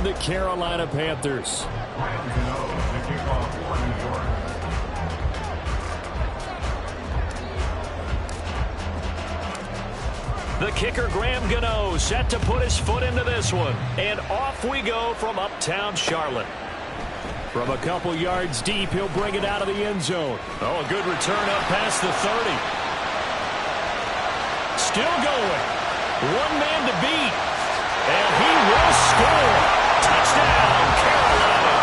the Carolina Panthers. The kicker, Graham Gano, set to put his foot into this one. And off we go from uptown Charlotte. From a couple yards deep, he'll bring it out of the end zone. Oh, a good return up past the 30. Still going. One man to beat. And he will score. Touchdown, Carolina.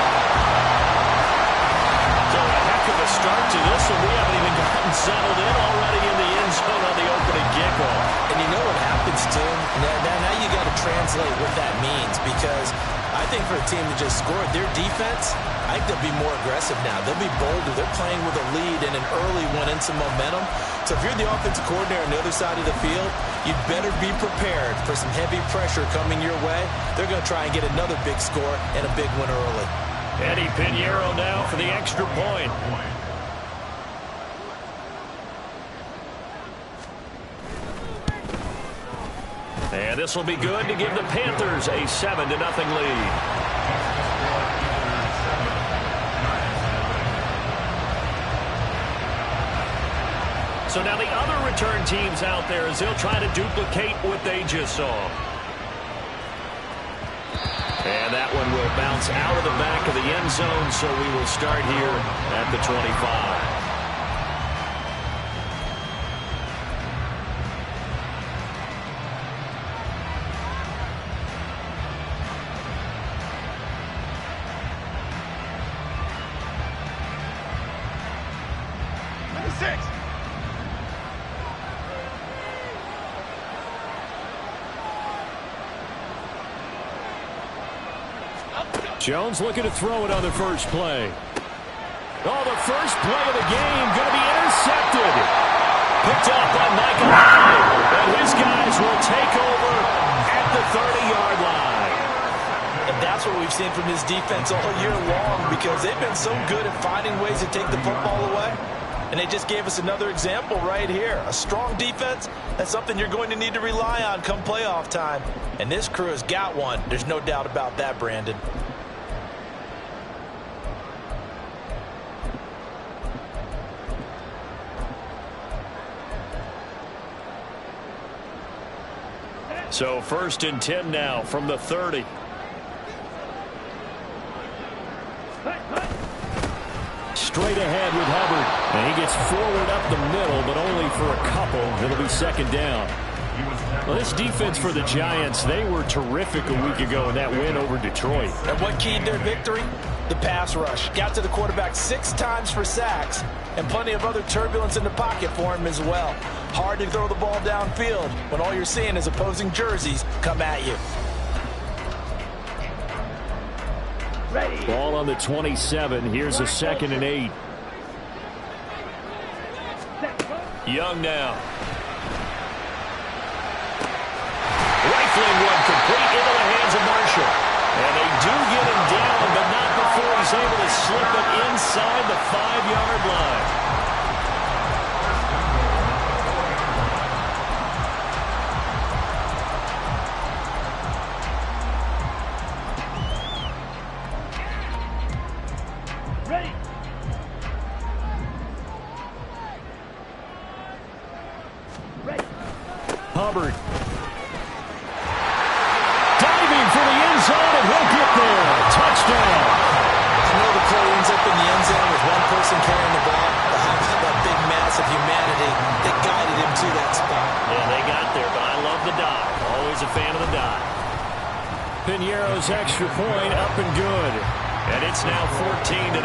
So a heck of a start to this one. We haven't even gotten settled in already in the end zone on the opening kickoff. And you know what happens, Tim? Now you got to translate what that means, because I think for a team to just score their defense, I think they'll be more aggressive now. They'll be bolder. They're playing with a lead and an early one and some momentum. So if you're the offensive coordinator on the other side of the field, you'd better be prepared for some heavy pressure coming your way. They're going to try and get another big score and a big one early. Eddie Pinheiro now for the extra point. And this will be good to give the Panthers a 7-0 lead. So now the other return teams out there as they'll try to duplicate what they just saw. And that one will bounce out of the back of the end zone, so we will start here at the 25. Jones looking to throw it on the first play. Oh, the first play of the game going to be intercepted. Picked up by Micah Hyde. And his guys will take over at the 30-yard line. And that's what we've seen from his defense all year long, because they've been so good at finding ways to take the football away. And they just gave us another example right here. A strong defense, that's something you're going to need to rely on come playoff time. And this crew has got one. There's no doubt about that, Brandon. So 1st and 10 now from the 30. Straight ahead with Hubbard. And he gets forward up the middle, but only for a couple. It'll be 2nd down. Well, this defense for the Giants, they were terrific a week ago in that win over Detroit. And what keyed their victory? The pass rush. Got to the quarterback 6 times for sacks, and plenty of other turbulence in the pocket for him as well. Hard to throw the ball downfield when all you're seeing is opposing jerseys come at you. Ball on the 27. Here's a 2nd and 8. Young now. Rifling one complete into the hands of Marshall. And they do get him down, but not before he's able to slip it inside the 5-yard line. Hubbard. Diving for the end zone, and he'll get there. Touchdown. I know the play ends up in the end zone with one person carrying the ball. But how about that big mass of humanity that guided him to that spot? Yeah, they got there, but I love the dive. Always a fan of the dive. Pinheiro's extra point up and good. And it's now 14-0.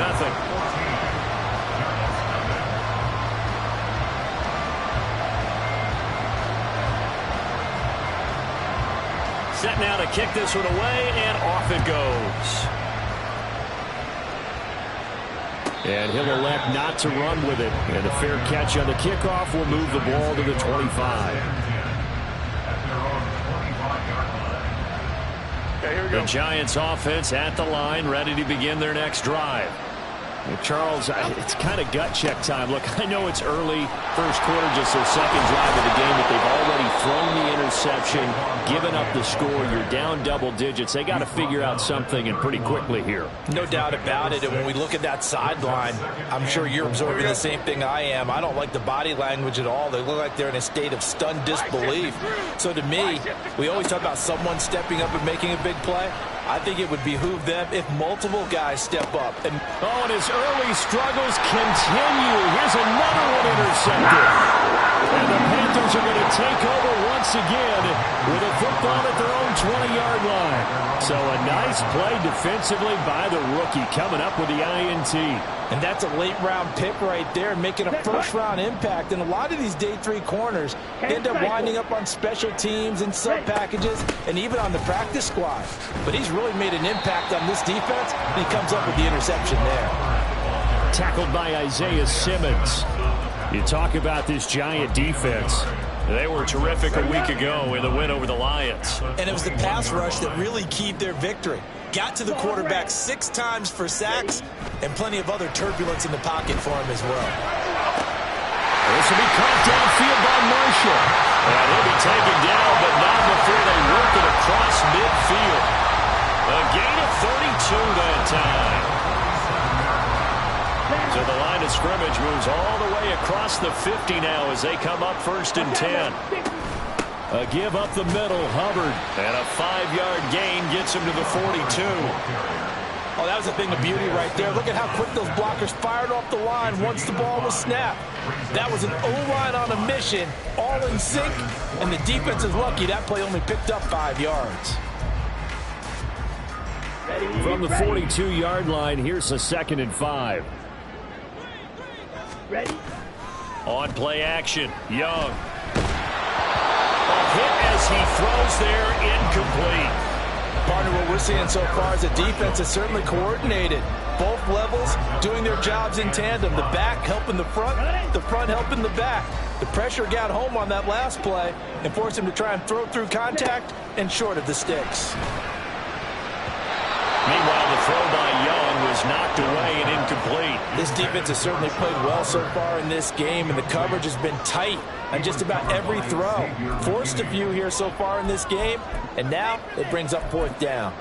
Set now to kick this one away, and off it goes. And he'll elect not to run with it. And a fair catch on the kickoff will move the ball to the 25. Okay, here we go. The Giants offense at the line, ready to begin their next drive. Charles, it's kind of gut check time. Look, I know it's early, first quarter, just their second drive of the game, but they've already thrown the interception, given up the score. You're down double digits. They got to figure out something, and pretty quickly here. No doubt about it. And when we look at that sideline, I'm sure you're absorbing the same thing I am. I don't like the body language at all. They look like they're in a state of stunned disbelief. So to me, we always talk about someone stepping up and making a big play. I think it would behoove them if multiple guys step up. And his early struggles continue. Here's another one intercepted. And the Panthers are going to take over once again with a football at their own 20-yard line. So a nice play defensively by the rookie coming up with the INT. And that's a late-round pick right there, making a first-round impact. And a lot of these day 3 corners end up winding up on special teams and sub-packages and even on the practice squad. But he's really made an impact on this defense, and he comes up with the interception there. Tackled by Isaiah Simmons. You talk about this Giant defense. They were terrific a week ago in the win over the Lions. And it was the pass rush that really keyed their victory. Got to the quarterback 6 times for sacks and plenty of other turbulence in the pocket for him as well. This will be caught downfield by Marshall. And he'll be taken down, but not before they work it across midfield. A gain of 32 that time. So the line of scrimmage moves all the way across the 50 now as they come up 1st and 10. A give up the middle, Hubbard. And a 5-yard gain gets him to the 42. Oh, that was a thing of beauty right there. Look at how quick those blockers fired off the line once the ball was snapped. That was an O-line on a mission, all in sync, and the defense is lucky that play only picked up 5 yards. From the 42-yard line, here's a 2nd and 5. Ready? On play action, Young. A hit as he throws there, incomplete. Partner, what we're seeing so far is the defense is certainly coordinated. Both levels doing their jobs in tandem. The back helping the front helping the back. The pressure got home on that last play and forced him to try and throw through contact and short of the sticks. Meanwhile, the throw by Young was knocked away and incomplete. This defense has certainly played well so far in this game, and the coverage has been tight on just about every throw. Forced a few here so far in this game, and now it brings up 4th down.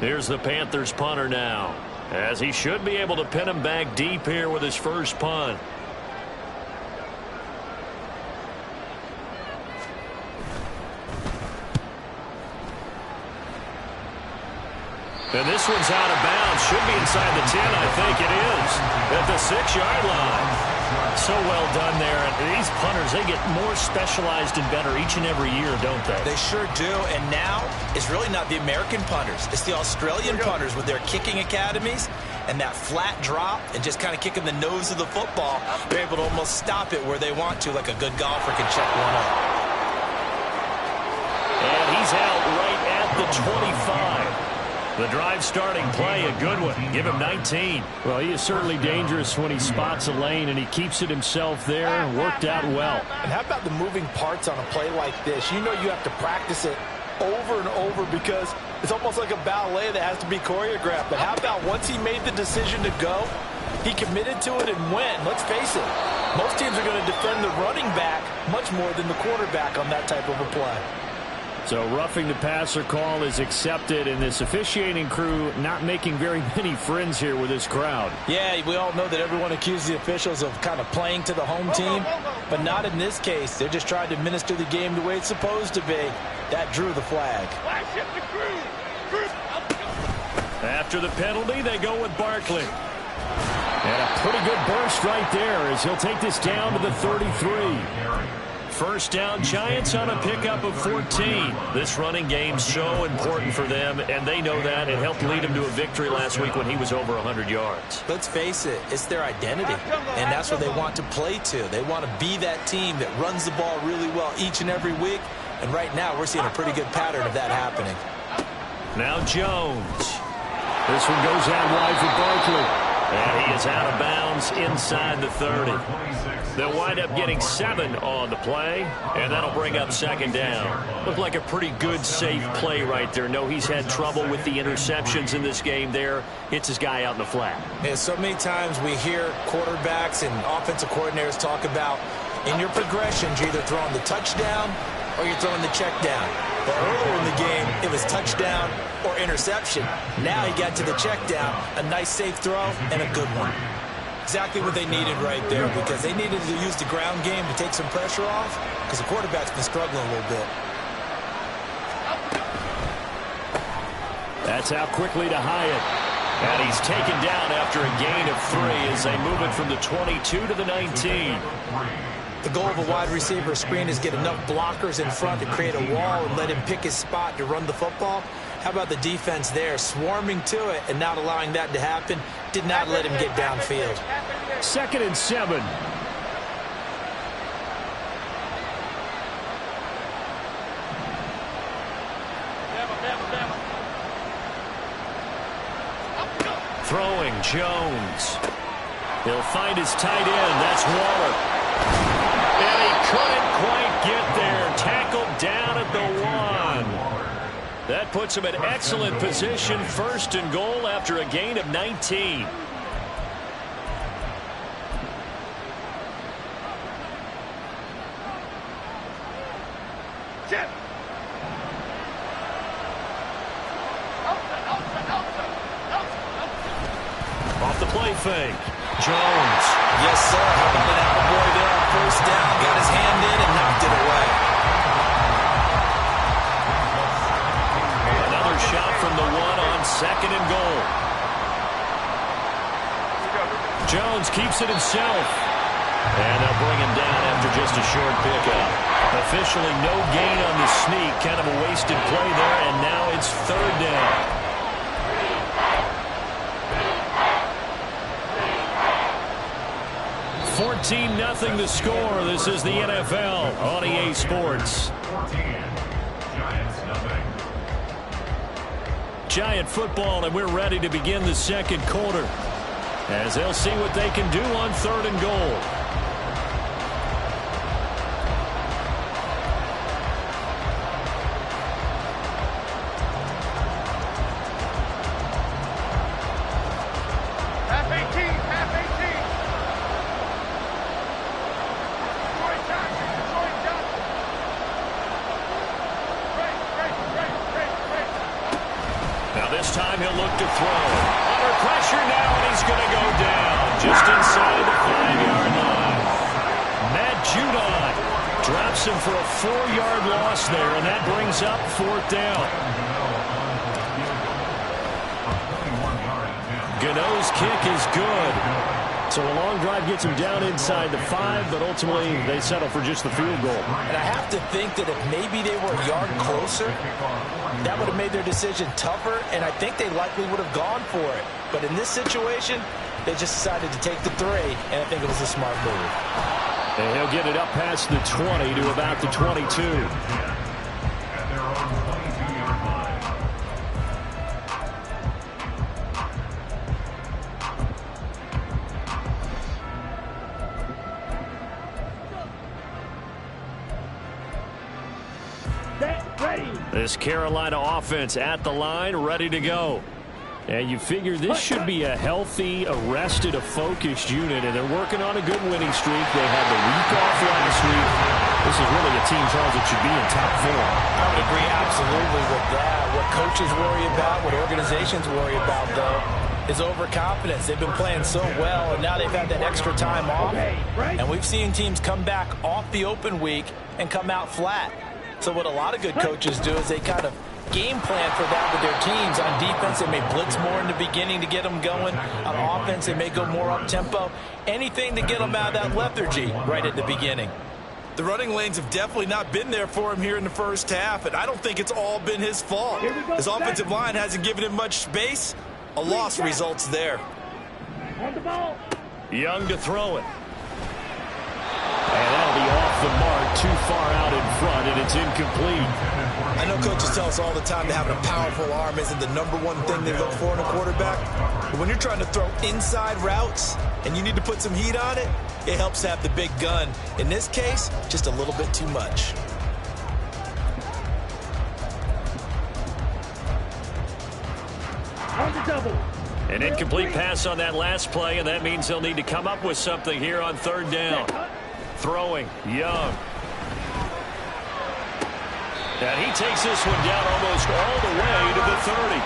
Here's the Panthers punter now, as he should be able to pin him back deep here with his first punt. And this one's out of bounds. Should be inside the 10, I think it is. At the 6-yard line. So well done there. And these punters, they get more specialized and better each and every year, don't they? They sure do. And now it's really not the American punters. It's the Australian punters with their kicking academies and that flat drop and just kind of kicking the nose of the football. They're able to almost stop it where they want to, like a good golfer can check one up. And he's out right at the 25. The drive starting play, a good one. Give him 19. Well, he is certainly dangerous when he spots a lane, and he keeps it himself there. Worked out well. And how about the moving parts on a play like this? You know you have to practice it over and over because it's almost like a ballet that has to be choreographed. But how about once he made the decision to go, he committed to it and went. Let's face it, most teams are going to defend the running back much more than the quarterback on that type of a play. So roughing the passer call is accepted, and this officiating crew not making very many friends here with this crowd. Yeah, we all know that everyone accuses the officials of kind of playing to the home team, but not in this case. They're just trying to administer the game the way it's supposed to be. That drew the flag. After the penalty, they go with Barkley. And a pretty good burst right there as he'll take this down to the 33. First down, Giants on a pickup of 14. This running game's so important for them, and they know that. It helped lead them to a victory last week when he was over 100 yards. Let's face it, it's their identity, and that's what they want to play to. They want to be that team that runs the ball really well each and every week, and right now we're seeing a pretty good pattern of that happening. Now Jones. This one goes out wide for Barkley. And he is out of bounds inside the 30. They'll wind up getting 7 on the play, and that'll bring up second down. Looked like a pretty good, safe play right there. No, he's had trouble with the interceptions in this game there. Hits his guy out in the flat. Yeah, so many times we hear quarterbacks and offensive coordinators talk about in your progressions, you're either throwing the touchdown or you're throwing the check down. But earlier in the game, it was touchdown or interception. Now he got to the check down, a nice safe throw, and a good one. Exactly what they needed right there, because they needed to use the ground game to take some pressure off, because the quarterback's been struggling a little bit. That's out quickly to Hyatt. And he's taken down after a gain of 3 as they move it from the 22 to the 19. The goal of a wide receiver screen is get enough blockers in front to create a wall and let him pick his spot to run the football. How about the defense there, swarming to it and not allowing that to happen? Did not let him get downfield. 2nd and 7. Throwing, Jones. He'll find his tight end. That's Waller. And he couldn't quite get there. Tackled down at the 1. That puts him in excellent position, 1st and goal after a gain of 19. Off the play fake. Jones. Yes, sir. How about an attaboy there on 1st down? Got his hand in and knocked it away. Another shot from the 1 on 2nd and goal. Jones keeps it himself. And they'll bring him down after just a short pickup. Officially no gain on the sneak. Kind of a wasted play there, and now it's 3rd down. 14-0 the score. This is the NFL on EA Sports. Giant football, and we're ready to begin the 2nd quarter as they'll see what they can do on 3rd and goal. This time he'll look to throw. Under pressure now, and he's going to go down just inside the 5-yard line. Matt Judon drops him for a 4-yard loss there, and that brings up 4th down. Gano's kick is good. So a long drive gets him down inside the 5, but ultimately they settle for just the field goal. And I have to think that if maybe they were a yard closer, that would have made their decision tougher, and I think they likely would have gone for it. But in this situation, they just decided to take the 3, and I think it was a smart move. And he'll get it up past the 20 to about the 22. This Carolina offense at the line, ready to go. And you figure this should be a healthy, arrested, a focused unit, and they're working on a good winning streak. They had the week off last week. This is really a team, Charles, that should be in top form. I would agree absolutely with that. What coaches worry about, what organizations worry about, though, is overconfidence. They've been playing so well, and now they've had that extra time off. And we've seen teams come back off the open week and come out flat. So what a lot of good coaches do is they kind of game plan for that with their teams. On defense, they may blitz more in the beginning to get them going. On offense, they may go more up-tempo. Anything to get them out of that lethargy right at the beginning. The running lanes have definitely not been there for him here in the 1st half, and I don't think it's all been his fault. His offensive line hasn't given him much space. A loss results there. Young to throw it. And that'll be off the mark. too far out in front, and it's incomplete. I know coaches tell us all the time that having a powerful arm isn't the #1 thing they look for in a quarterback. But when you're trying to throw inside routes and you need to put some heat on it, it helps to have the big gun. In this case, just a little bit too much. On the double. An incomplete pass on that last play, and that means they'll need to come up with something here on 3rd down. Throwing, Young. And he takes this one down almost all the way to the 30.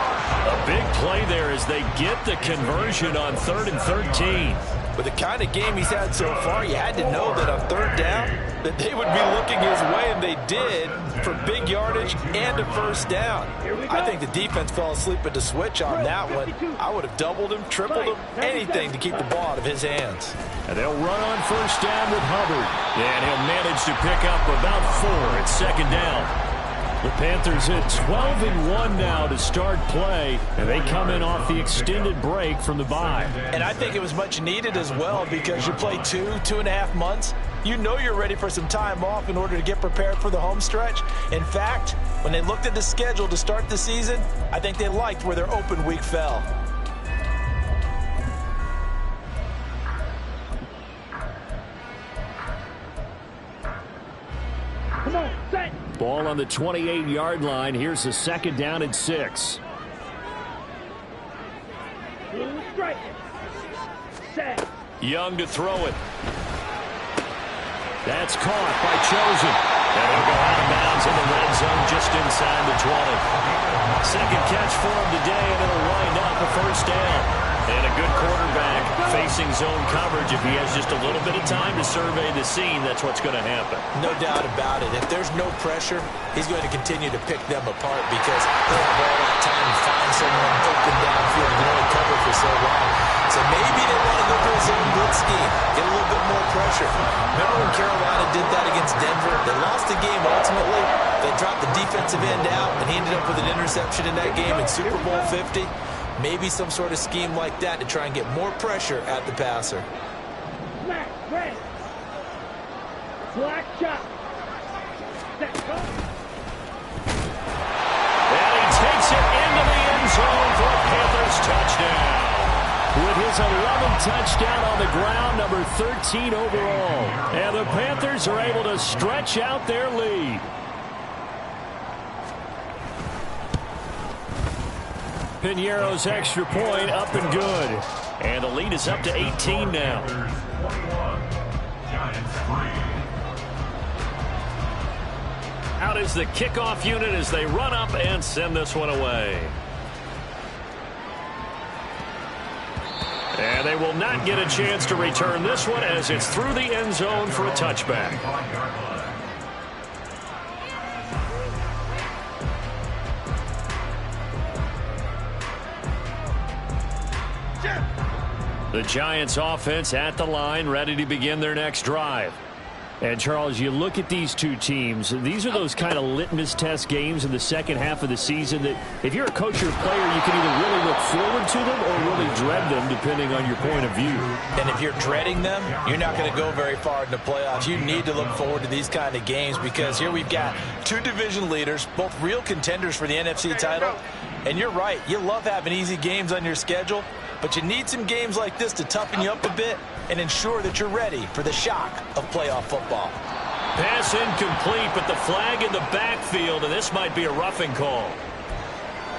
A big play there as they get the conversion on 3rd and 13. With the kind of game he's had so far, you had to know that on 3rd down that they would be looking his way, and they did, for big yardage and a 1st down. I think the defense fell asleep at the switch on that one. I would have doubled him, tripled him, anything to keep the ball out of his hands. And they'll run on 1st down with Hubbard. And he'll manage to pick up about 4 at 2nd down. The Panthers hit 12-1 now to start play, and they come in off the extended break from the bye. And I think it was much needed as well, because you play 2.5 months. You know you're ready for some time off in order to get prepared for the home stretch. In fact, when they looked at the schedule to start the season, I think they liked where their open week fell. Come on, set. Ball on the 28-yard line. Here's the 2nd down and 6. Strike. Set. Young to throw it. That's caught by Chosen. And he'll go out of bounds in the red zone just inside the 20. Second catch for him today, and it'll wind up a 1st down. And a good quarterback facing zone coverage. If he has just a little bit of time to survey the scene, that's what's going to happen. No doubt about it. If there's no pressure, he's going to continue to pick them apart, because he'll have all that time to find someone open downfield. He can only cover for so long. So maybe they want to go to a zone blitz scheme, get a little bit more pressure. Remember when Carolina did that against Denver? They lost the game ultimately. They dropped the defensive end out, and he ended up with an interception in that game in Super Bowl 50. Maybe some sort of scheme like that to try and get more pressure at the passer. Smack. Ready. Black shot. Set. Go. And he takes it into the end zone for a Panthers touchdown. With his 11th touchdown on the ground, number 13 overall. And the Panthers are able to stretch out their lead. Piñeiro's extra point up and good. And the lead is up to 18 now. Out is the kickoff unit as they run up and send this one away. And they will not get a chance to return this one as it's through the end zone for a touchback. The Giants offense at the line, ready to begin their next drive. And, Charles, you look at these two teams, these are those kind of litmus test games in the second half of the season that if you're a coach or a player, you can either really look forward to them or really dread them, depending on your point of view. And if you're dreading them, you're not going to go very far in the playoffs. You need to look forward to these kind of games, because here we've got two division leaders, both real contenders for the NFC title. And you're right, you love having easy games on your schedule, but you need some games like this to toughen you up a bit and ensure that you're ready for the shock of playoff football. Pass incomplete, but the flag in the backfield, and this might be a roughing call.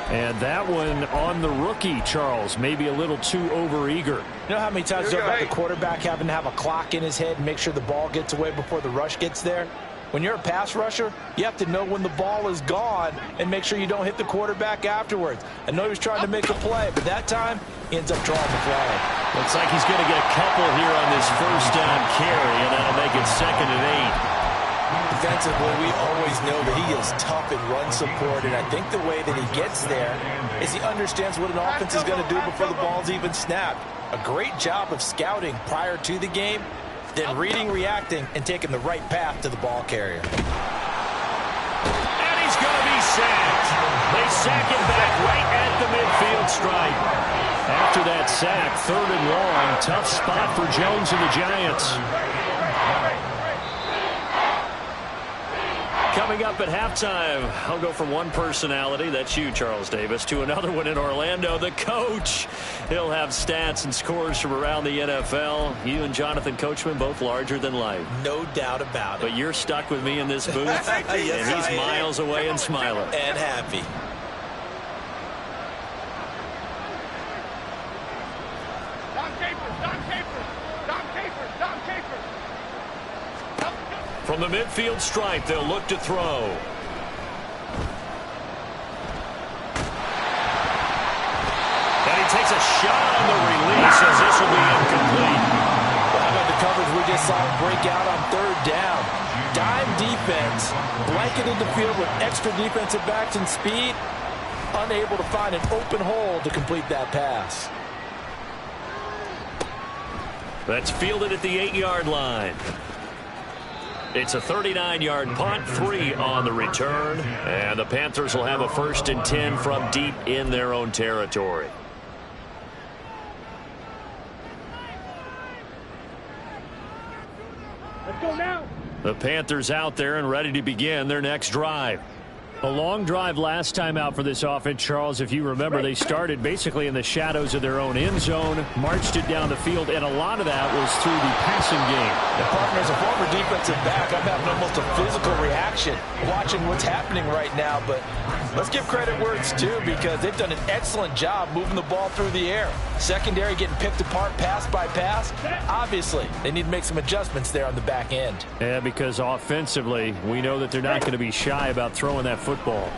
And that one on the rookie, Charles, maybe a little too overeager. You know how many times you talk about the quarterback having to have a clock in his head and make sure the ball gets away before the rush gets there? When you're a pass rusher, you have to know when the ball is gone and make sure you don't hit the quarterback afterwards. I know he was trying to make a play, but that time he ends up drawing the flag. Looks like he's going to get a couple here on this first down carry, and that'll make it 2nd and 8. Defensively, we always know that he is tough in run support, and I think the way that he gets there is he understands what an offense is going to do before the ball's even snapped. A great job of scouting prior to the game, then reading, reacting, and taking the right path to the ball carrier. And he's going to be sacked. They sack him back right at the midfield stripe. After that sack, 3rd and long, tough spot for Jones and the Giants. Coming up at halftime, I'll go from one personality, that's you, Charles Davis, to another one in Orlando, the coach. He'll have stats and scores from around the NFL. You and Jonathan Coachman, both larger than life. No doubt about it. But you're stuck with me in this booth, Yes, and he's miles away and smiling. And happy. From the midfield stripe, they'll look to throw. And he takes a shot on the release as this will be incomplete. How about the coverage we just saw break out on third down? Dime defense, blanketed the field with extra defensive backs and speed, unable to find an open hole to complete that pass. That's fielded at the 8-yard line. It's a 39-yard punt, 3 on the return, and the Panthers will have a 1st and 10 from deep in their own territory. Let's go now. The Panthers out there and ready to begin their next drive. A long drive last time out for this offense, Charles. If you remember, they started basically in the shadows of their own end zone, marched it down the field, and a lot of that was through the passing game. The partner, as a former defensive back, I'm having almost a physical reaction watching what's happening right now. But let's give credit where it's due, because they've done an excellent job moving the ball through the air. Secondary getting picked apart pass by pass. Obviously, they need to make some adjustments there on the back end. Yeah, because offensively, we know that they're not going to be shy about throwing that football.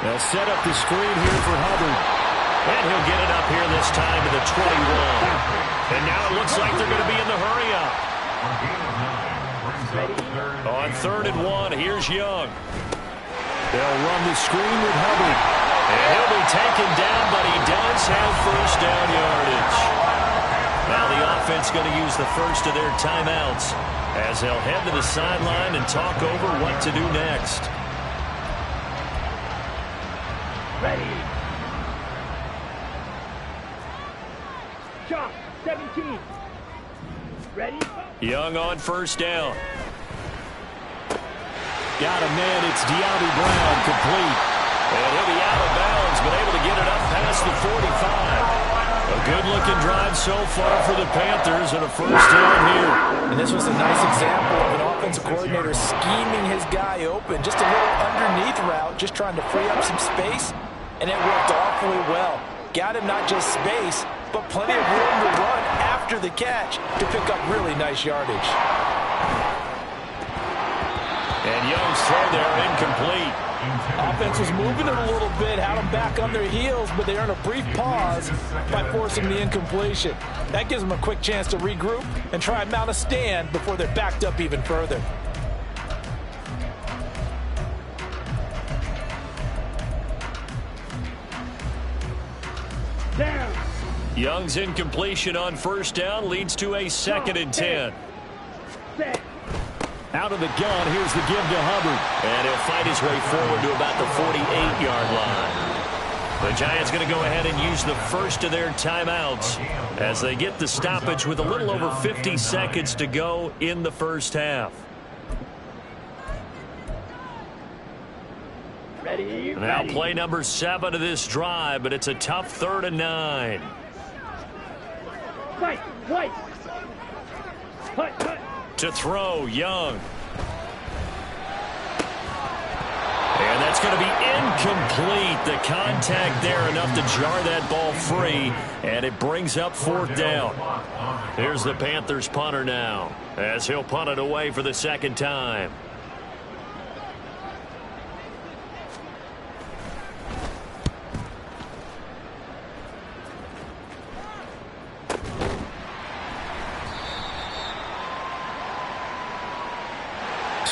They'll set up the screen here for Hubbard. And he'll get it up here this time to the 21. And now it looks like they're going to be in the hurry-up. On 3rd and 1, here's Young. They'll run the screen with Hubbard. And he'll be taken down, but he does have 1st down yardage. Now the offense going to use the first of their timeouts as they'll head to the sideline and talk over what to do next. Ready. Chop, 17. Ready? Young on 1st down. Got a man, it's De'Ami Brown, complete. And he'll be out of bounds, but able to get it up past the 45. A good-looking drive so far for the Panthers and a 1st down here. And this was a nice example of an offensive coordinator scheming his guy open. Just a little underneath route, just trying to free up some space, and it worked awfully well. Got him not just space, but plenty of room to run after the catch to pick up really nice yardage. And Young's throw there incomplete. Offense was moving it a little bit, had them back on their heels, but they earned a brief pause by forcing the incompletion. That gives them a quick chance to regroup and try and mount a stand before they're backed up even further. Down. Young's incompletion on 1st down leads to a 2nd and 10. Set. Out of the gun, here's the give to Hubbard. And he'll fight his way forward to about the 48-yard line. The Giants going to go ahead and use the first of their timeouts as they get the stoppage with a little over 50 seconds to go in the 1st half. Ready. Now Ready. play number 7 of this drive, but it's a tough 3rd and 9. Fight. White. Hut. Hut. To throw, Young. And that's going to be incomplete. The contact there enough to jar that ball free, and it brings up 4th down. Here's the Panthers punter now as he'll punt it away for the 2nd time.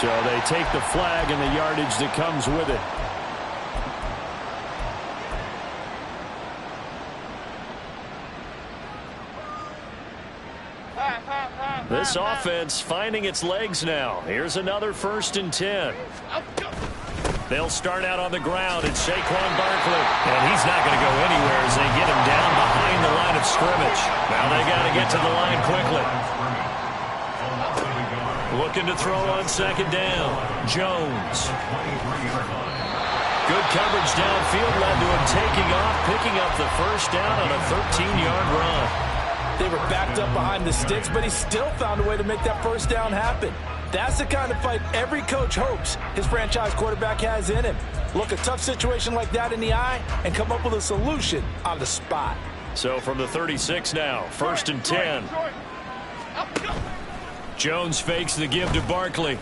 So they take the flag and the yardage that comes with it. This offense finding its legs now. Here's another 1st and 10. They'll start out on the ground. It's Saquon Barkley. And he's not going to go anywhere as they get him down behind the line of scrimmage. Now they got to get to the line quickly. Looking to throw on second down. Jones. Good coverage downfield led to him taking off, picking up the first down on a 13-yard run. They were backed up behind the sticks, but he still found a way to make that first down happen. That's the kind of fight every coach hopes his franchise quarterback has in him. Look a tough situation like that in the eye and come up with a solution on the spot. So from the 36 now, 1st and 10. Jones fakes the give to Barkley.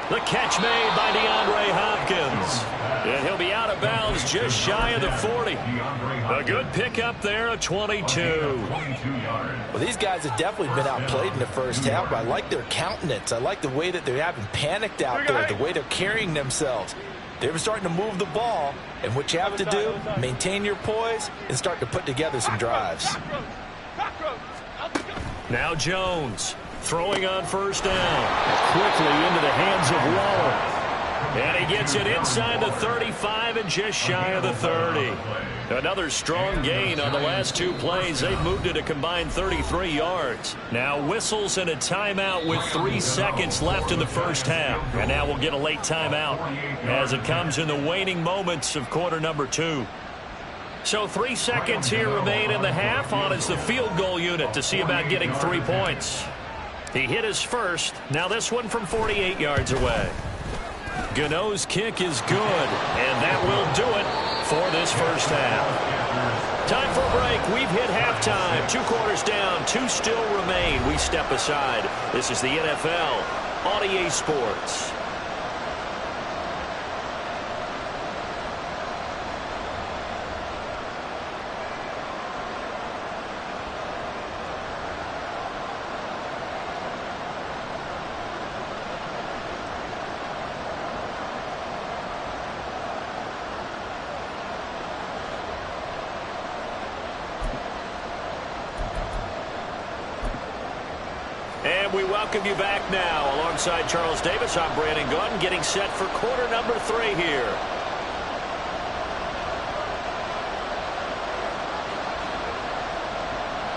The catch made by DeAndre Hopkins. And he'll be out of bounds just shy of the 40. A good pickup there, a 22. Well, these guys have definitely been outplayed in the first half, but I like their countenance. I like the way that they haven't panicked out there, the way they're carrying themselves. They're starting to move the ball, and what you have to do, maintain your poise and start to put together some drives. Now Jones throwing on first down. Quickly into the hands of Waller. And he gets it inside the 35 and just shy of the 30. Another strong gain on the last two plays. They've moved it a combined 33 yards. Now whistles and a timeout with 3 seconds left in the first half. And now we'll get a late timeout as it comes in the waning moments of quarter number 2. So 3 seconds here remain in the half on as the field goal unit to see about getting 3 points. He hit his first. Now this one from 48 yards away. Gano's kick is good, and that will do it for this first half. Time for a break. We've hit halftime. 2 quarters down, 2 still remain. We step aside. This is the NFL on EA Sports. And we welcome you back now. Alongside Charles Davis, I'm Brandon Gordon, getting set for quarter number 3 here.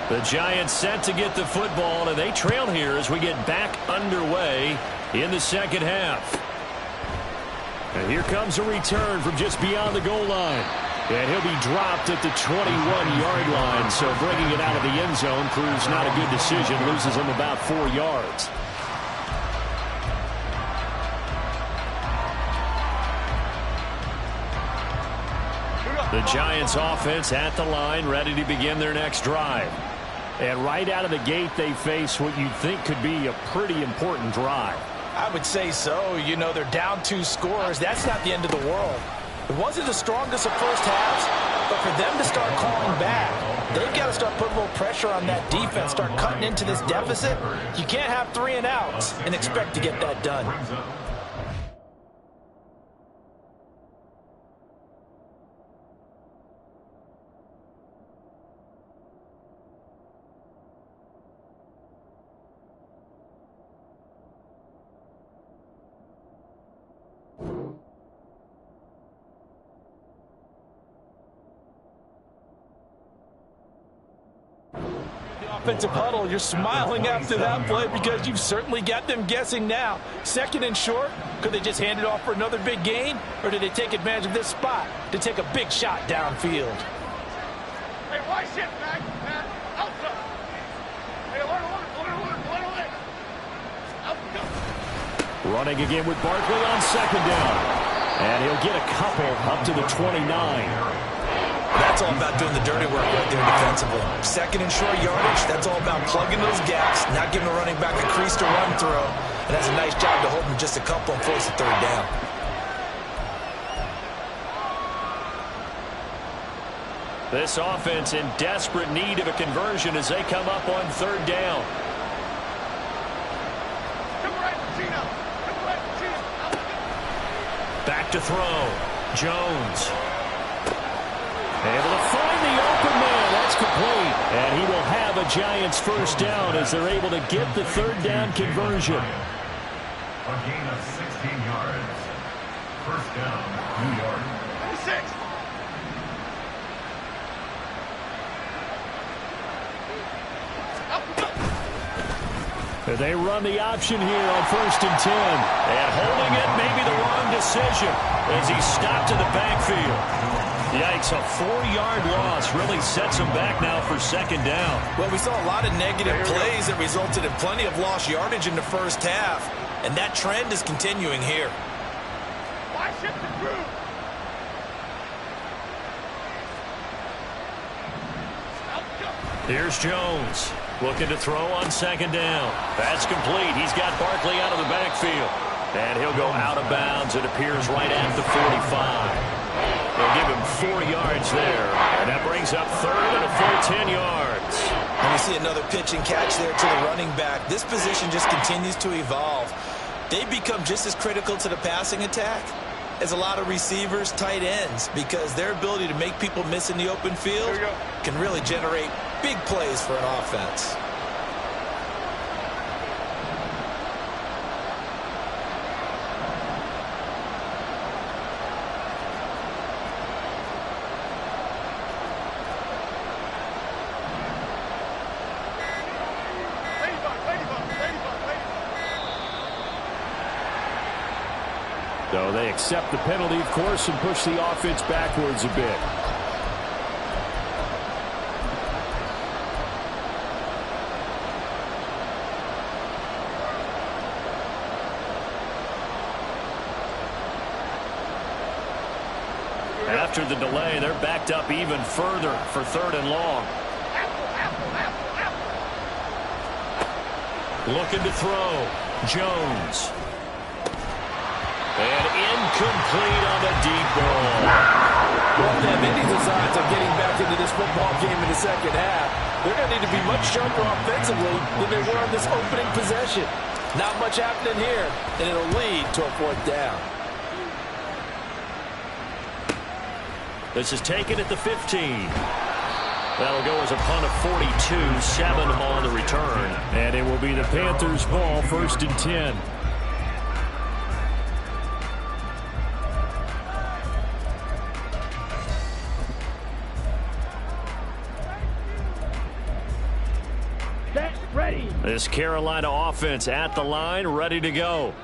The Giants set to get the football, and they trail here as we get back underway in the second half. And here comes a return from just beyond the goal line. And he'll be dropped at the 21-yard line, so bringing it out of the end zone proves not a good decision. Loses him about 4 yards. The Giants offense at the line, ready to begin their next drive. And right out of the gate, they face what you'd think could be a pretty important drive. I would say so. You know, they're down 2 scores. That's not the end of the world. It wasn't the strongest of first halves, but for them to start calling back, they've got to start putting a little pressure on that defense, start cutting into this deficit. You can't have 3 and outs and expect to get that done. Offensive huddle, you're smiling after that play because you've certainly got them guessing now. 2nd and short, could they just hand it off for another big gain, or did they take advantage of this spot to take a big shot downfield? Hey, why shit, man? Outside. Hey, alert. Running again with Barkley on second down. And he'll get a couple up to the 29. That's all about doing the dirty work right there defensively. 2nd and short yardage, that's all about plugging those gaps, not giving the running back a crease to run through. And that's a nice job to hold him just a couple and force the 3rd down. This offense in desperate need of a conversion as they come up on 3rd down. Back to throw. Jones. Able to find the open man. That's complete. And he will have a Giants first down as they're able to get the 3rd down conversion. A gain of 16 yards. First down, New York. 26. They run the option here on 1st and 10. And holding it may be the wrong decision as he stopped in the backfield. Yikes, a 4-yard loss really sets him back now for 2nd down. Well, we saw a lot of negative plays that resulted in plenty of lost yardage in the first half, and that trend is continuing here. Why shift the crew? Here's Jones looking to throw on 2nd down. That's complete. He's got Barkley out of the backfield. And he'll go out of bounds, it appears, right at the 45. They'll give him 4 yards there. And that brings up 3rd and a full 10 yards. And we see another pitch and catch there to the running back. This position just continues to evolve. They become just as critical to the passing attack as a lot of receivers, tight ends, because their ability to make people miss in the open field can really generate big plays for an offense. So they accept the penalty, of course, and push the offense backwards a bit. After the delay, they're backed up even further for 3rd and long. Looking to throw. Jones. And incomplete on the deep ball. Well, if they have any designs of getting back into this football game in the second half, they're going to need to be much sharper offensively than they were in this opening possession. Not much happening here, and it'll lead to a 4th down. This is taken at the 15. That'll go as a punt of 42, 7 on the return. And it will be the Panthers' ball, 1st and 10. Ready. This Carolina offense at the line, ready to go.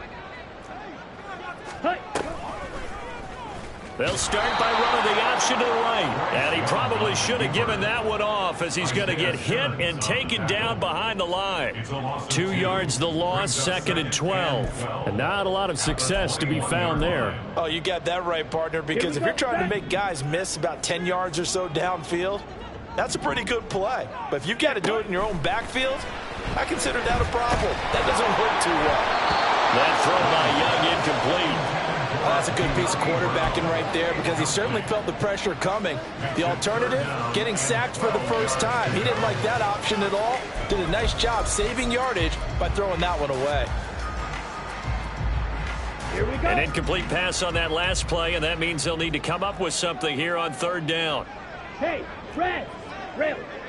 They'll start by running the option to the right. And he probably should have given that one off as he's going to get hit and taken down behind the line. 2 yards the loss, 2nd and 12. And not a lot of success to be found there. Oh, you got that right, partner, because if you're trying to make guys miss about 10 yards or so downfield, that's a pretty good play. But if you've got to do it in your own backfield, I consider that a problem. That doesn't work too well. That throw by Young incomplete. That's a good piece of quarterbacking right there because he certainly felt the pressure coming. The alternative, getting sacked for the first time. He didn't like that option at all. Did a nice job saving yardage by throwing that one away. Here we go. An incomplete pass on that last play, and that means they'll need to come up with something here on 3rd down. Hey, red,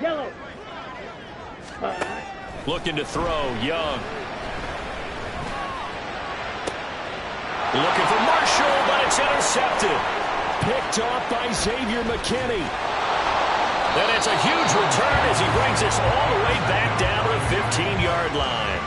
yellow. Looking to throw, Young. Looking for Marshall, but it's intercepted. Picked off by Xavier McKinney. And it's a huge return as he brings us all the way back down to the 15-yard line.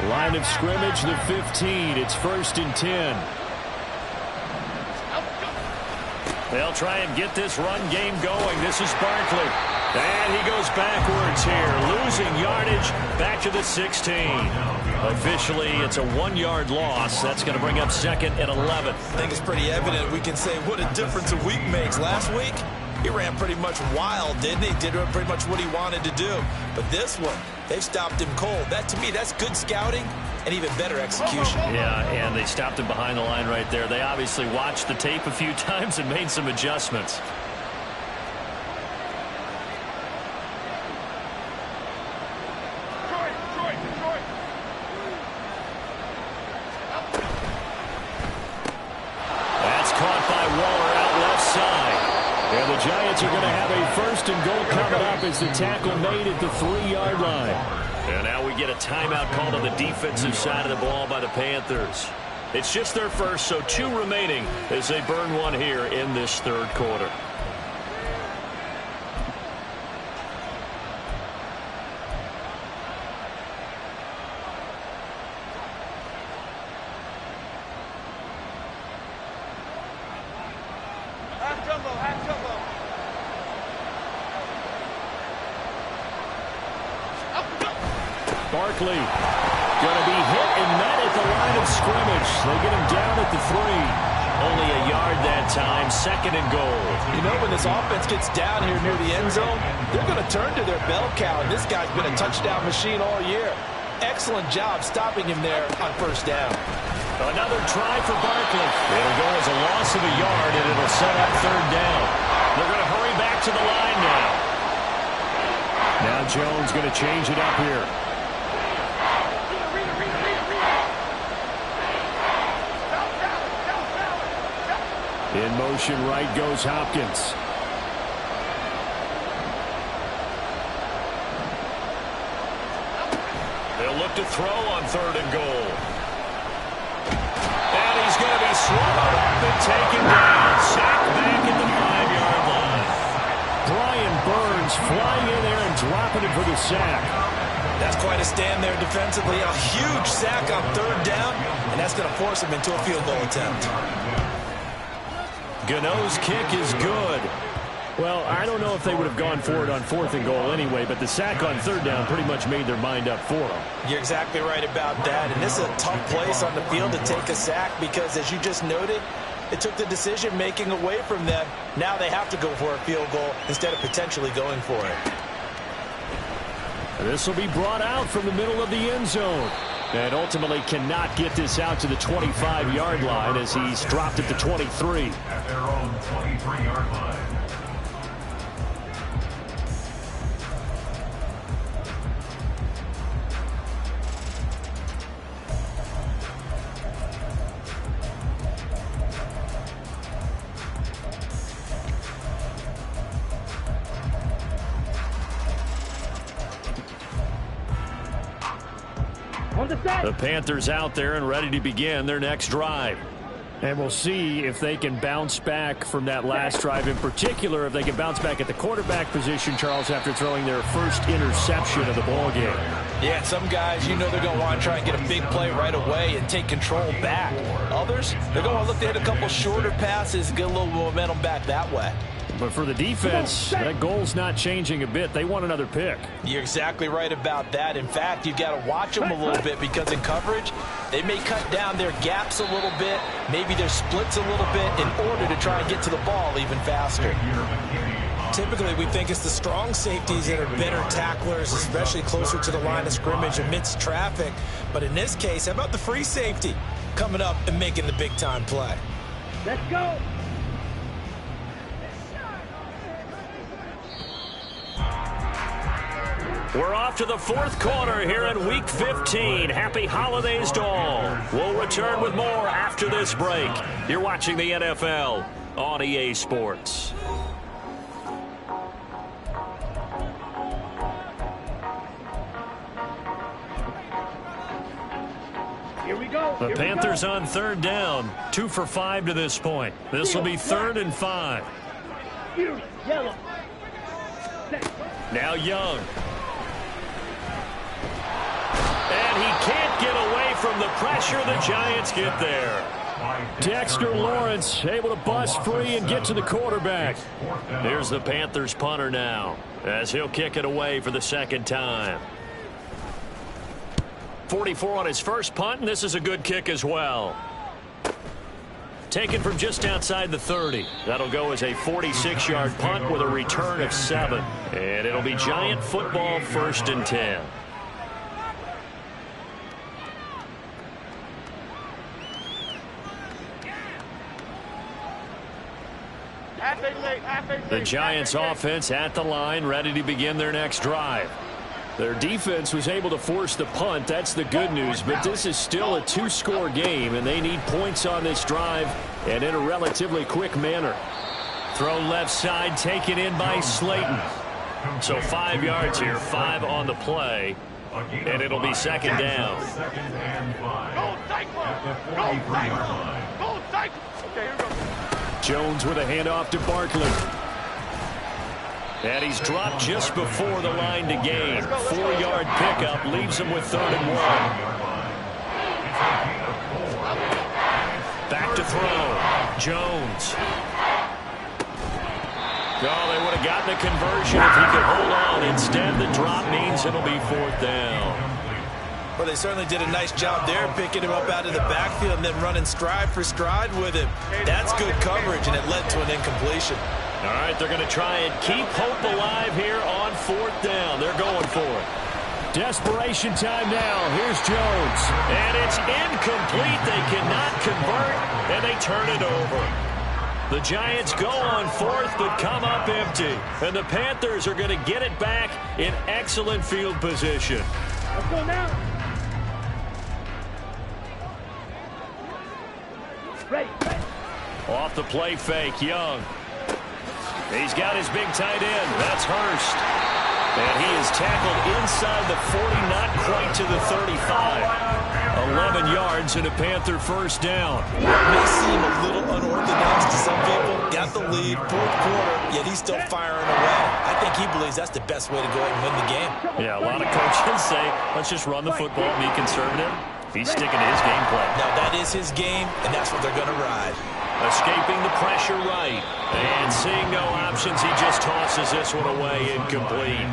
Line of scrimmage, the 15. It's 1st and 10. They'll try and get this run game going. This is Barkley. And he goes backwards here, losing yardage back to the 16. Officially, it's a 1-yard loss. That's going to bring up 2nd and 11. I think it's pretty evident we can say what a difference a week makes. Last week, he ran pretty much wild, didn't he? Did pretty much what he wanted to do. But this one, they've stopped him cold. That, to me, that's good scouting and even better execution. Yeah, and they stopped him behind the line right there. They obviously watched the tape a few times and made some adjustments. Detroit. That's caught by Waller out left side. And the Giants are going to have a 1st and goal coming up as the tackle made at the 3-yard line. And now we get a timeout called on the defensive side of the ball by the Panthers. It's just their first, so 2 remaining as they burn one here in this third quarter. Barkley going to be hit and met at the line of scrimmage. They get him down at the 3. Only a yard that time, 2nd and goal. You know, when this offense gets down here near the end zone, they're going to turn to their bell cow, and this guy's been a touchdown machine all year. Excellent job stopping him there on 1st down. Another try for Barkley. It'll go as a loss of a yard, and it'll set up 3rd down. They're going to hurry back to the line now. Now Jones going to change it up here. In motion, right goes Hopkins. They'll look to throw on 3rd and goal. And he's going to be swallowed up and taken down. Sacked back at the 5-yard line. Brian Burns flying in there and dropping it for the sack. That's quite a stand there defensively. A huge sack on 3rd down, and that's going to force him into a field goal attempt. Gano's kick is good. Well, I don't know if they would have gone for it on 4th and goal anyway, but the sack on 3rd down pretty much made their mind up for them. You're exactly right about that, and this is a tough place on the field to take a sack because, as you just noted, it took the decision-making away from them. Now they have to go for a field goal instead of potentially going for it. This will be brought out from the middle of the end zone. And ultimately cannot get this out to the 25-yard line as he's dropped at the 23. At their own 23-yard line. The Panthers out there and ready to begin their next drive. And we'll see if they can bounce back from that last drive, in particular if they can bounce back at the quarterback position, Charles, after throwing their first interception of the ball game. Yeah, some guys, you know they're going to want to try and get a big play right away and take control back. Others, they're going to look to hit a couple shorter passes and get a little momentum back that way. But for the defense, that goal's not changing a bit. They want another pick. You're exactly right about that. In fact, you've got to watch them a little bit because in coverage, they may cut down their gaps a little bit, maybe their splits a little bit in order to try and get to the ball even faster. Typically, we think it's the strong safeties that are better tacklers, especially closer to the line of scrimmage amidst traffic. But in this case, how about the free safety coming up and making the big-time play? Let's go. We're off to the 4th quarter here in Week 15. Happy holidays to all. We'll return with more after this break. You're watching the NFL on EA Sports. Here we go. The Panthers on 3rd down. 2 for 5 to this point. This will be 3rd and 5. Yellow. Now Young. And he can't get away from the pressure. The Giants get there. Dexter Lawrence able to bust free and get to the quarterback. Here's the Panthers punter now as he'll kick it away for the 2nd time. 44 on his first punt, and this is a good kick as well. Taken from just outside the 30. That'll go as a 46-yard punt with a return of 7. And it'll be Giant football 1st and 10. The Giants offense at the line, ready to begin their next drive. Their defense was able to force the punt. That's the good news, but this is still a 2-score game, and they need points on this drive and in a relatively quick manner. Throw left side, taken in by Slayton. So 5 yards here, 5 on the play. And it'll be second down. Second and 5. At the 43-yard line. Okay, here we go. Jones with a handoff to Barkley. And he's dropped just before the line to gain. 4-yard pickup leaves him with 3rd and 1. Back to throw. Jones. Oh, they would have gotten a conversion if he could hold on. Instead, the drop means it'll be 4th down. Well, they certainly did a nice job there, picking him up out of the backfield and then running stride for stride with him. That's good coverage, and it led to an incompletion. All right, they're going to try and keep hope alive here on 4th down. They're going for it. Desperation time now. Here's Jones. And it's incomplete. They cannot convert, and they turn it over. The Giants go on 4th, but come up empty. And the Panthers are going to get it back in excellent field position. Let's go now. Ready. Off the play fake, Young. He's got his big tight end. That's Hurst. And he is tackled inside the 40, not quite to the 35. 11 yards and a Panther 1st down. It may seem a little unorthodox to some people. Got the lead, 4th quarter, yet he's still firing away. I think he believes that's the best way to go ahead and win the game. Yeah, a lot of coaches say, let's just run the football, be conservative. He's sticking to his game plan. Now, that is his game, and that's what they're going to ride. Escaping the pressure right. And seeing no options, he just tosses this one away incomplete.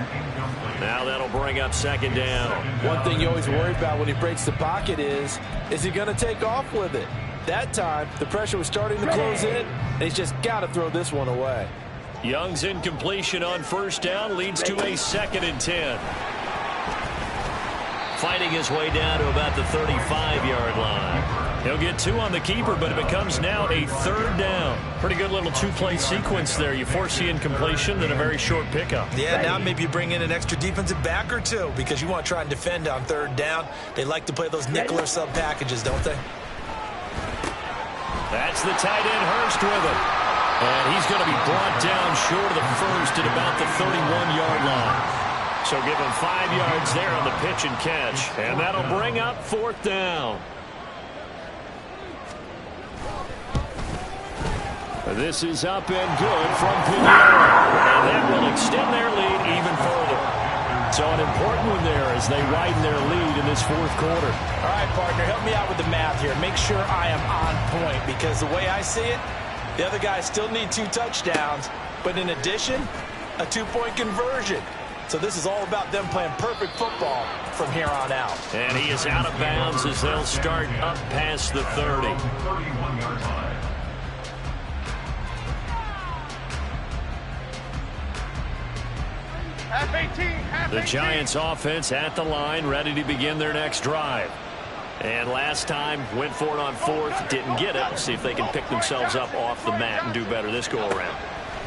Now that'll bring up 2nd down. One thing you always worry about when he breaks the pocket is he going to take off with it? That time, the pressure was starting to close in, and he's just got to throw this one away. Young's incompletion on 1st down leads to a 2nd and 10. Fighting his way down to about the 35-yard line. He'll get 2 on the keeper, but it becomes now a 3rd down. Pretty good little 2-play sequence there. You force the incompletion, then a very short pickup. Yeah, now maybe you bring in an extra defensive back or 2 because you want to try and defend on 3rd down. They like to play those nickel or sub packages, don't they? That's the tight end Hurst with him. And he's going to be brought down short of the 1st at about the 31-yard line. So give him 5 yards there on the pitch and catch. And that'll bring up 4th down. This is up and good from Pinheiro. And that will extend their lead even further. So an important one there as they widen their lead in this 4th quarter. All right, partner, help me out with the math here. Make sure I am on point because the way I see it, the other guys still need 2 touchdowns. But in addition, a 2-point conversion. So this is all about them playing perfect football from here on out. And he is out of bounds as they'll start up past the 30. 31-yard line. Half 18, half 18. The Giants offense at the line, ready to begin their next drive. And last time, went for it on 4th, didn't get it. See if they can pick themselves up off the mat and do better this go-around.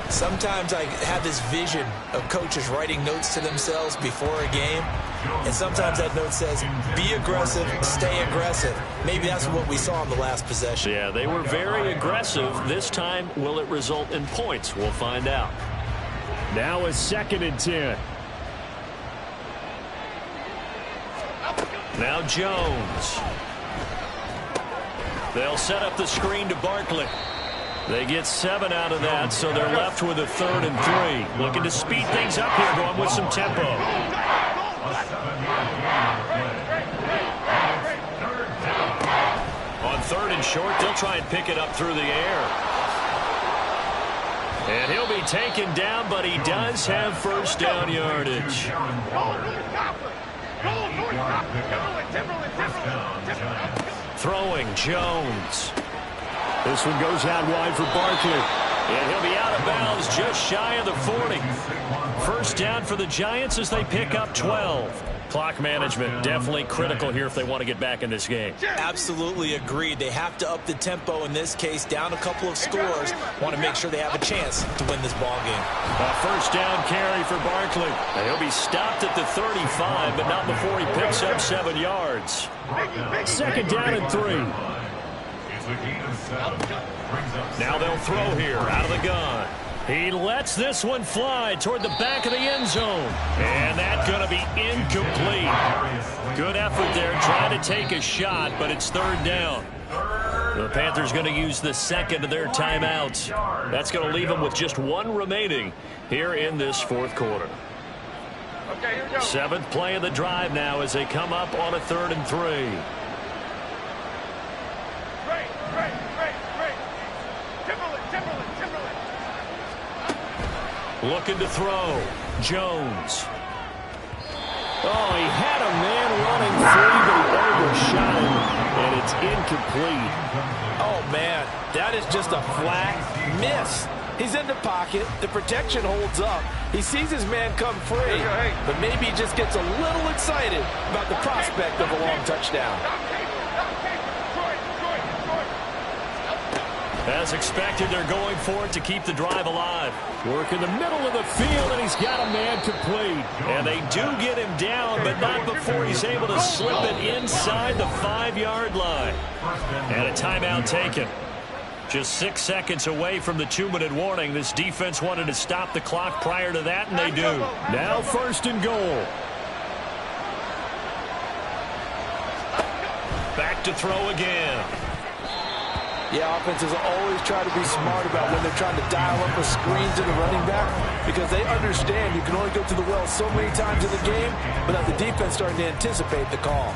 Sometimes I have this vision of coaches writing notes to themselves before a game, and sometimes that note says, be aggressive, stay aggressive. Maybe that's what we saw in the last possession. Yeah, they were very aggressive. This time, will it result in points? We'll find out. Now a 2nd and 10. Now Jones. They'll set up the screen to Barkley. They get 7 out of that, so they're left with a 3rd and 3. Looking to speed things up here, going with some tempo. On 3rd and short, they'll try and pick it up through the air. And he'll be taken down, but he does have 1st down yardage. Throwing Jones. This one goes out wide for Barkley. And he'll be out of bounds just shy of the 40. 1st down for the Giants as they pick up 12. Clock management definitely critical here if they want to get back in this game. Absolutely agreed. They have to up the tempo in this case, down a couple of scores. Want to make sure they have a chance to win this ball game. A 1st down carry for Barkley. And he'll be stopped at the 35, but not before he picks up 7 yards. 2nd down and 3. It's a gain of 7. Now they'll throw here out of the gun. He lets this one fly toward the back of the end zone. And that's going to be incomplete. Good effort there, trying to take a shot, but it's third down. The Panthers going to use the second of their timeouts. That's going to leave them with just one remaining here in this fourth quarter. Okay, here we go. Seventh play of the drive now as they come up on a 3rd and 3. Great. Timberland. Looking to throw. Jones. Oh, he had a man running free, but he overshot him, and it's incomplete. Oh, man, that is just a flat miss. He's in the pocket. The protection holds up. He sees his man come free, but maybe he just gets a little excited about the prospect of a long touchdown. As expected, they're going for it to keep the drive alive. Work in the middle of the field, and he's got a man complete. And they do get him down, but not before he's able to slip it inside the 5-yard line. And a timeout taken. Just 6 seconds away from the 2-minute warning. This defense wanted to stop the clock prior to that, and they do. Now 1st and goal. Back to throw again. Yeah, offenses always try to be smart about when they're trying to dial up a screen to the running back because they understand you can only go to the well so many times in the game, but that the defense starting to anticipate the call.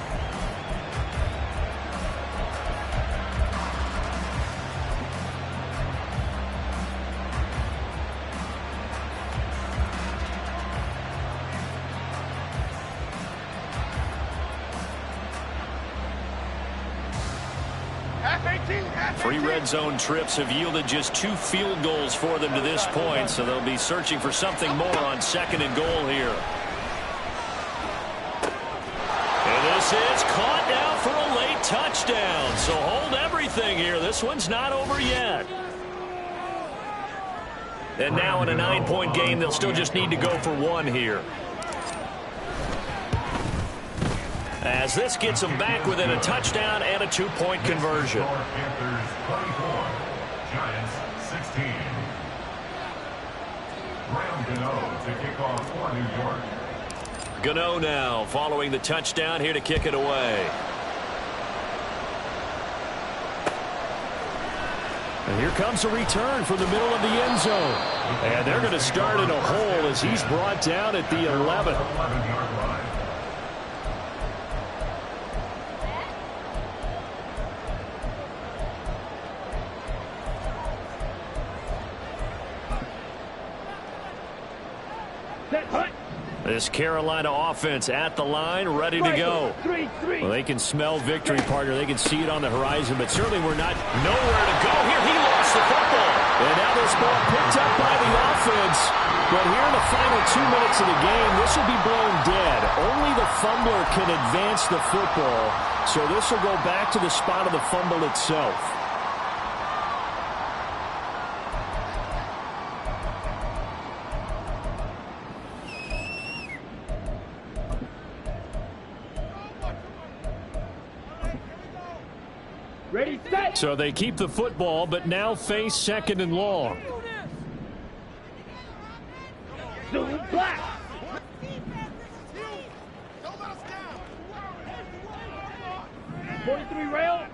Three red zone trips have yielded just 2 field goals for them to this point, so they'll be searching for something more on 2nd and goal here. And this is caught now for a late touchdown, so hold everything here. This one's not over yet. And now in a 9-point game, they'll still just need to go for 1 here. As this gets them back within a touchdown and a 2-point conversion. Panthers 24, Giants 16. Graham Gano to kick off for New York. Gano now following the touchdown here to kick it away. And here comes a return from the middle of the end zone. And they're going to start in a hole as he's brought down at the 11. 11-yard line. This Carolina offense at the line, ready to go. Well, they can smell victory, partner. They can see it on the horizon, but certainly we're not nowhere to go here. He lost the football. And now this ball picked up by the offense. But here in the final 2 minutes of the game, this will be blown dead. Only the fumbler can advance the football, so this will go back to the spot of the fumble itself. Ready, set. So they keep the football, but now face 2nd and long. Zoom black. .43 rail.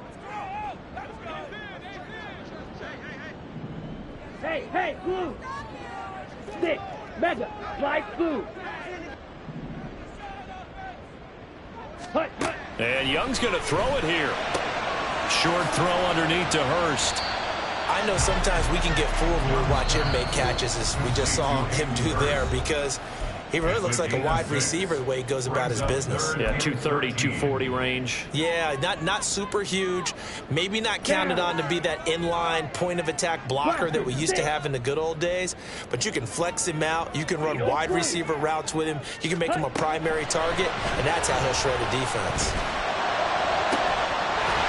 Hey, blue. Stick, mega, slide blue. Hut. And Young's going to throw it here. Short throw underneath to Hurst. I know sometimes we can get fooled when we watch him make catches, as we just saw him do there, because he really looks like a wide receiver the way he goes about his business. Yeah, 230, 240 range. Yeah, not super huge. Maybe not counted on to be that inline point-of-attack blocker that we used to have in the good old days, but you can flex him out. You can run wide receiver routes with him. You can make him a primary target, and that's how he'll shred a defense.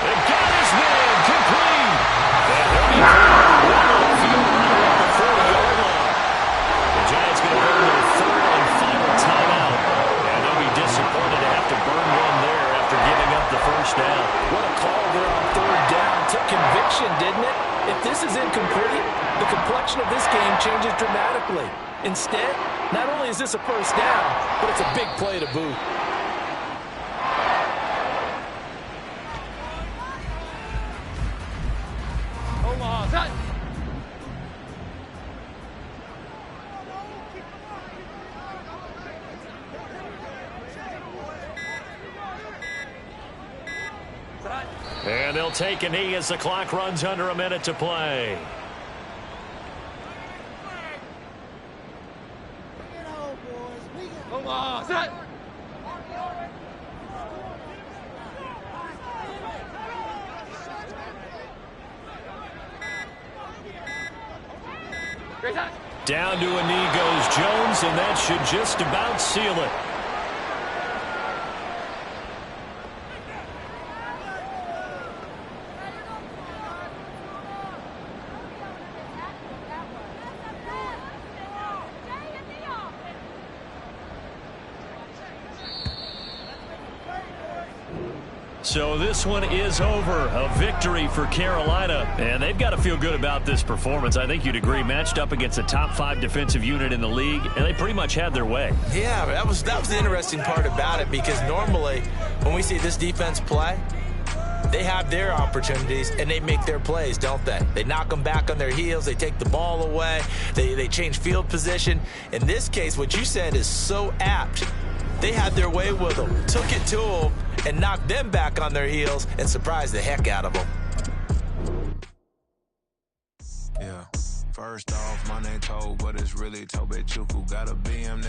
And got his man complete. And they'll be on the field at the 40-yard line. The Giants going to burn their 3rd and final timeout. And they'll be disappointed to have to burn one there after giving up the 1st down. What a call there on 3rd down. Took conviction, didn't it? If this is in incomplete, the complexion of this game changes dramatically. Instead, not only is this a first down, but it's a big play to boot. And they'll take a knee as the clock runs under a minute to play. Come on, set. Down to a knee goes Jones, and that should just about seal it. So this one is over. A victory for Carolina. And they've got to feel good about this performance. I think you'd agree. Matched up against a top 5 defensive unit in the league, and they pretty much had their way. Yeah, that was the interesting part about it, because normally when we see this defense play, they have their opportunities and they make their plays, don't they? They knock them back on their heels. They take the ball away. They change field position. In this case, what you said is so apt. They had their way with them, took it to them, and knocked them back on their heels and surprised the heck out of them. Yeah, first off, my name Toad, but it's really Tobe Chuku. Got a BM